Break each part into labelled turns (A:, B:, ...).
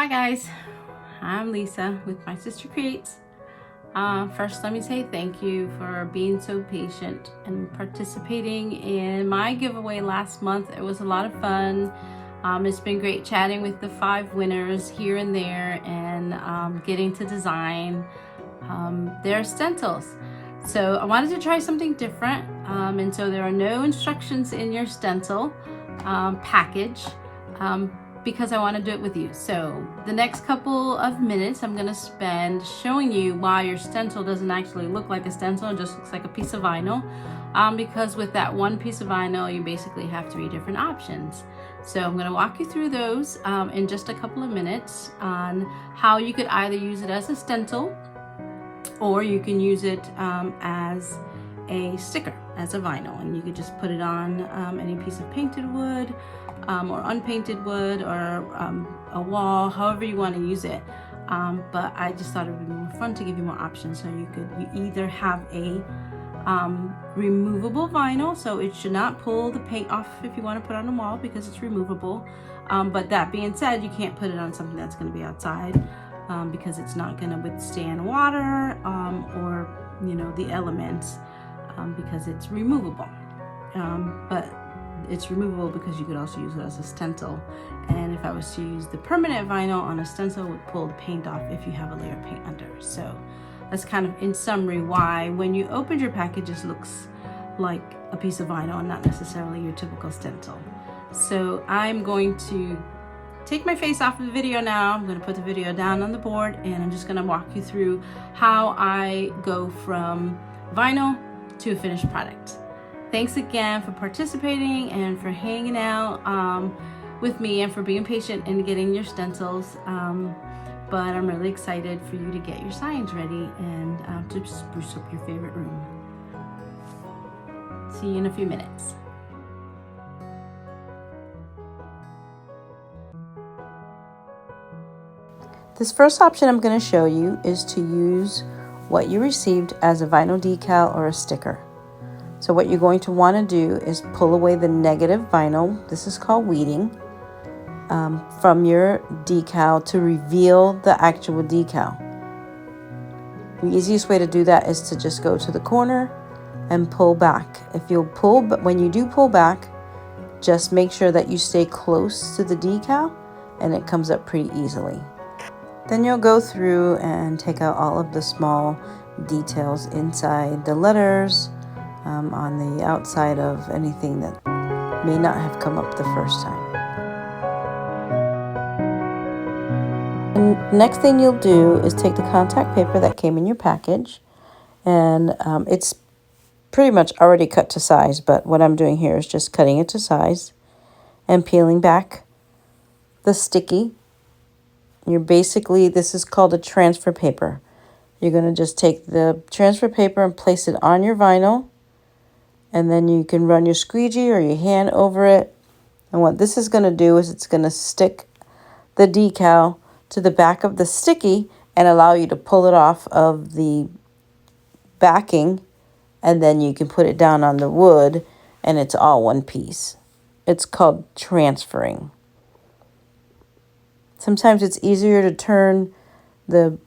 A: Hi guys, I'm Lisa with My Sister Creates. First, let me say thank you for being so patient and participating in my giveaway last month. It was a lot of fun. It's been great chatting with the 5 winners here and there and getting to design their stencils. So I wanted to try something different, and so there are no instructions in your stencil package. Because I want to do it with you. So the next couple of minutes I'm going to spend showing you why your stencil doesn't actually look like a stencil, it just looks like a piece of vinyl. Because with that one piece of vinyl you basically have 3 different options. So I'm going to walk you through those in just a couple of minutes on how you could either use it as a stencil or you can use it as a sticker, as a vinyl, and you could just put it on any piece of painted wood or unpainted wood or a wall, however you want to use it. But I just thought it would be more fun to give you more options. So you either have a removable vinyl, so it should not pull the paint off if you want to put it on the wall because it's removable. But that being said, you can't put it on something that's going to be outside because it's not going to withstand water or the elements because it's removable. But it's removable because you could also use it as a stencil, and if I was to use the permanent vinyl on a stencil, it would pull the paint off if you have a layer of paint under. So that's kind of in summary why when you open your package it looks like a piece of vinyl and not necessarily your typical stencil. So I'm going to take my face off of the video now. I'm going to put the video down on the board and I'm just going to walk you through how I go from vinyl to a finished product. Thanks again for participating and for hanging out with me and for being patient in getting your stencils. But I'm really excited for you to get your signs ready and to spruce up your favorite room. See you in a few minutes. This first option I'm going to show you is to use what you received as a vinyl decal or a sticker. So what you're going to want to do is pull away the negative vinyl, this is called weeding, from your decal to reveal the actual decal. The easiest way to do that is to just go to the corner and pull back. But when you do pull back, just make sure that you stay close to the decal and it comes up pretty easily. Then you'll go through and take out all of the small details inside the letters, on the outside of anything that may not have come up the first time. And next thing you'll do is take the contact paper that came in your package, and it's pretty much already cut to size, but what I'm doing here is just cutting it to size and peeling back the sticky. This is called a transfer paper. You're going to just take the transfer paper and place it on your vinyl, and then you can run your squeegee or your hand over it. And what this is going to do is it's going to stick the decal to the back of the sticky and allow you to pull it off of the backing, and then you can put it down on the wood and it's all one piece. It's called transferring. Sometimes it's easier to turn the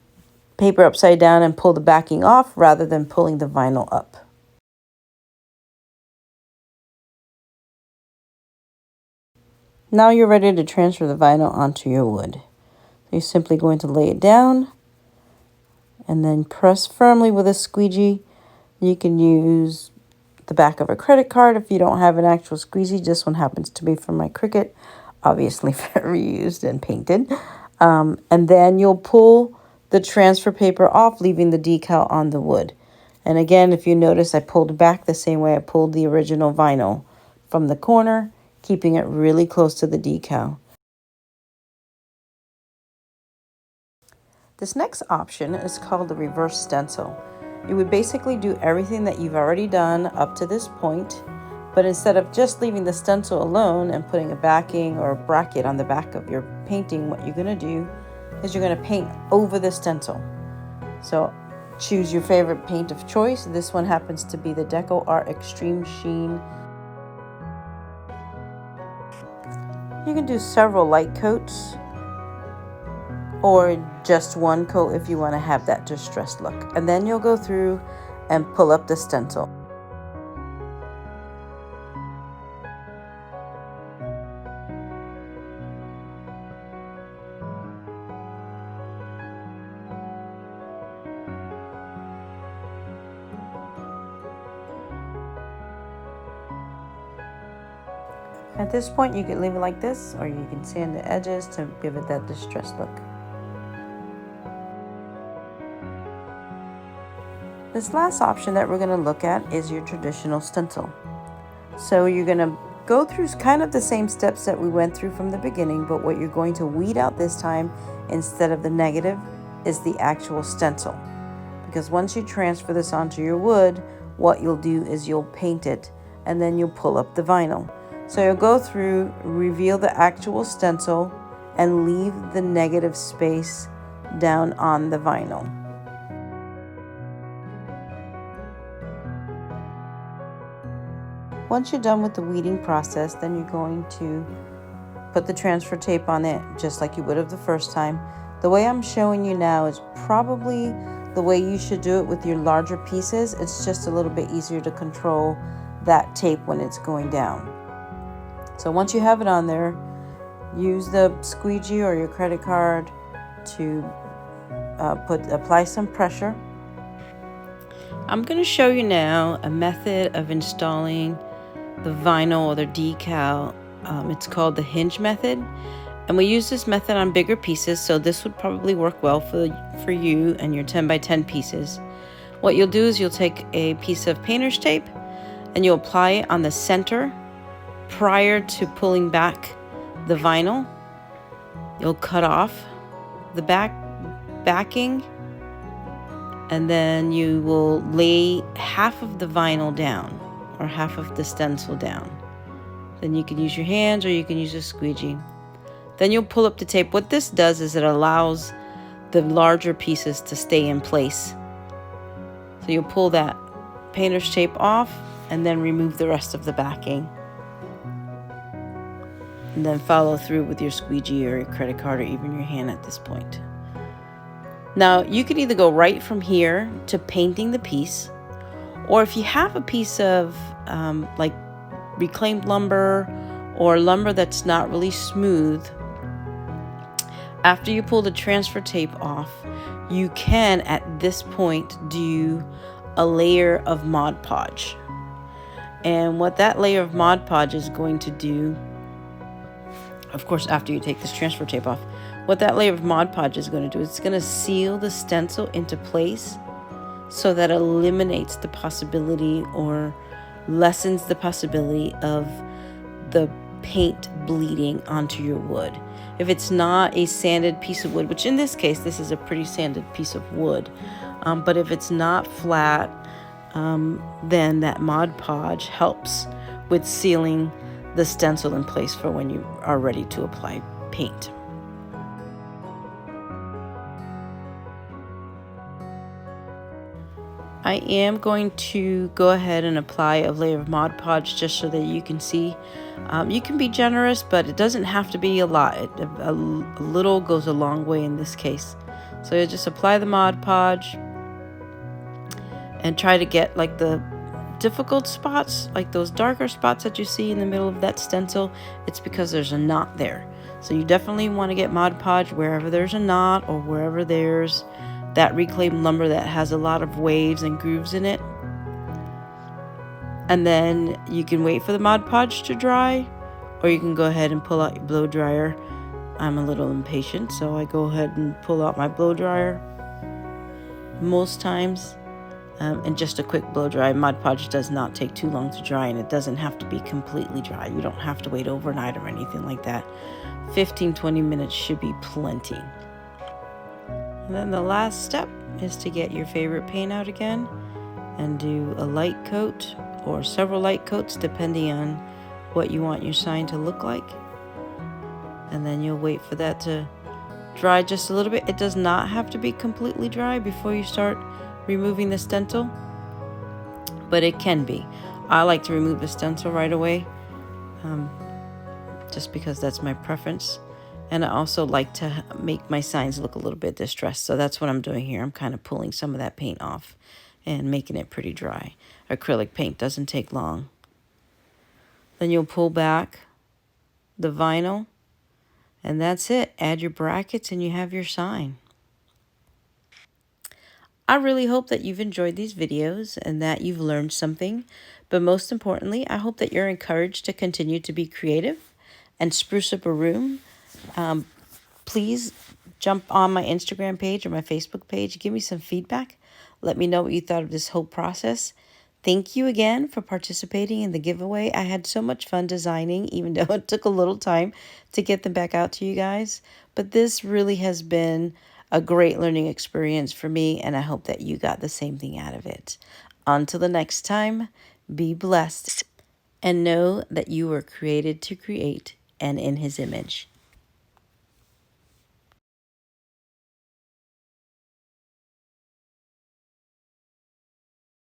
A: paper upside down and pull the backing off rather than pulling the vinyl up. Now you're ready to transfer the vinyl onto your wood. You're simply going to lay it down and then press firmly with a squeegee. You can use the back of a credit card if you don't have an actual squeegee. This one happens to be from my Cricut, obviously very used and painted. And then you'll pull the transfer paper off, leaving the decal on the wood. And again, if you notice, I pulled back the same way I pulled the original vinyl from the corner, keeping it really close to the decal. This next option is called the reverse stencil. You would basically do everything that you've already done up to this point, but instead of just leaving the stencil alone and putting a backing or a bracket on the back of your painting, what you're going to do is you're going to paint over the stencil. So choose your favorite paint of choice. This one happens to be the Decal Art Extreme Sheen. You can do several light coats
B: or just one coat if you want to have that distressed look. And then you'll go through and pull up the stencil. At this point, you can leave it like this, or you can sand the edges to give it that distressed look. This last option that we're going to look at is your traditional stencil. So you're going to go through kind of the same steps that we went through from the beginning, but what you're going to weed out this time instead of the negative is the actual stencil. Because once you transfer this onto your wood, what you'll do is you'll paint it and then you'll pull up the vinyl. So you'll go through, reveal the actual stencil, and leave the negative space down on the vinyl. Once you're done with the weeding process, then you're going to put the transfer tape on it just like you would have the first time. The way I'm showing you now is probably the way you should do it with your larger pieces. It's just a little bit easier to control that tape when it's going down. So once you have it on there, use the squeegee or your credit card to apply some pressure. I'm going to show you now a method of installing the vinyl or the decal. It's called the hinge method, and we use this method on bigger pieces, so this would probably work well for you and your 10 by 10 pieces. What you'll do is you'll take a piece of painter's tape and you'll apply it on the center prior to pulling back the vinyl. You'll cut off the backing, and then you will lay half of the vinyl down or half of the stencil down. Then you can use your hands or you can use a squeegee. Then you'll pull up the tape. What this does is it allows the larger pieces to stay in place. So you'll pull that painter's tape off and then remove the rest of the backing. And then follow through with your squeegee or your credit card or even your hand at this point. Now, you can either go right from here to painting the piece, or if you have a piece of like reclaimed lumber or lumber that's not really smooth, after you pull the transfer tape off, you can at this point do a layer of Mod Podge. And what that layer of Mod Podge is going to do, of course, after you take this transfer tape off, what that layer of Mod Podge is going to do is it's going to seal the stencil into place so that it eliminates the possibility or lessens the possibility of the paint bleeding onto your wood. If it's not a sanded piece of wood, which in this case, this is a pretty sanded piece of wood, but if it's not flat, then that Mod Podge helps with sealing the stencil in place for when you are ready to apply paint. I am going to go ahead and apply a layer of Mod Podge just so that you can see. You can be generous, but it doesn't have to be a lot. A little goes a long way in this case. So you just apply the Mod Podge and try to get like the difficult spots, like those darker spots that you see in the middle of that stencil. It's because there's a knot there. So you definitely want to get Mod Podge wherever there's a knot or wherever there's that reclaimed lumber that has a lot of waves and grooves in it. And then you can wait for the Mod Podge to dry, or you can go ahead and pull out your blow dryer. I'm a little impatient, so I go ahead and pull out my blow dryer most times. And just a quick blow dry. Mod Podge does not take too long to dry, and it doesn't have to be completely dry. You don't have to wait overnight or anything like that. 15-20 minutes should be plenty. And then the last step is to get your favorite paint out again and do a light coat or several light coats depending on what you want your sign to look like. And then you'll wait for that to dry just a little bit. It does not have to be completely dry before you start removing the stencil, but it can be. I like to remove the stencil right away, just because that's my preference. And I also like to make my signs look a little bit distressed. So that's what I'm doing here. I'm kind of pulling some of that paint off and making it pretty dry. Acrylic paint doesn't take long. Then you'll pull back the vinyl, and that's it. Add your brackets and you have your sign. I really hope that you've enjoyed these videos and that you've learned something. But most importantly, I hope that you're encouraged to continue to be creative and spruce up a room. Please jump on my Instagram page or my Facebook page. Give me some feedback. Let me know what you thought of this whole process. Thank you again for participating in the giveaway. I had so much fun designing, even though it took a little time to get them back out to you guys. But this really has been a great learning experience for me, and I hope that you got the same thing out of it. Until the next time, be blessed and know that you were created to create and in His image.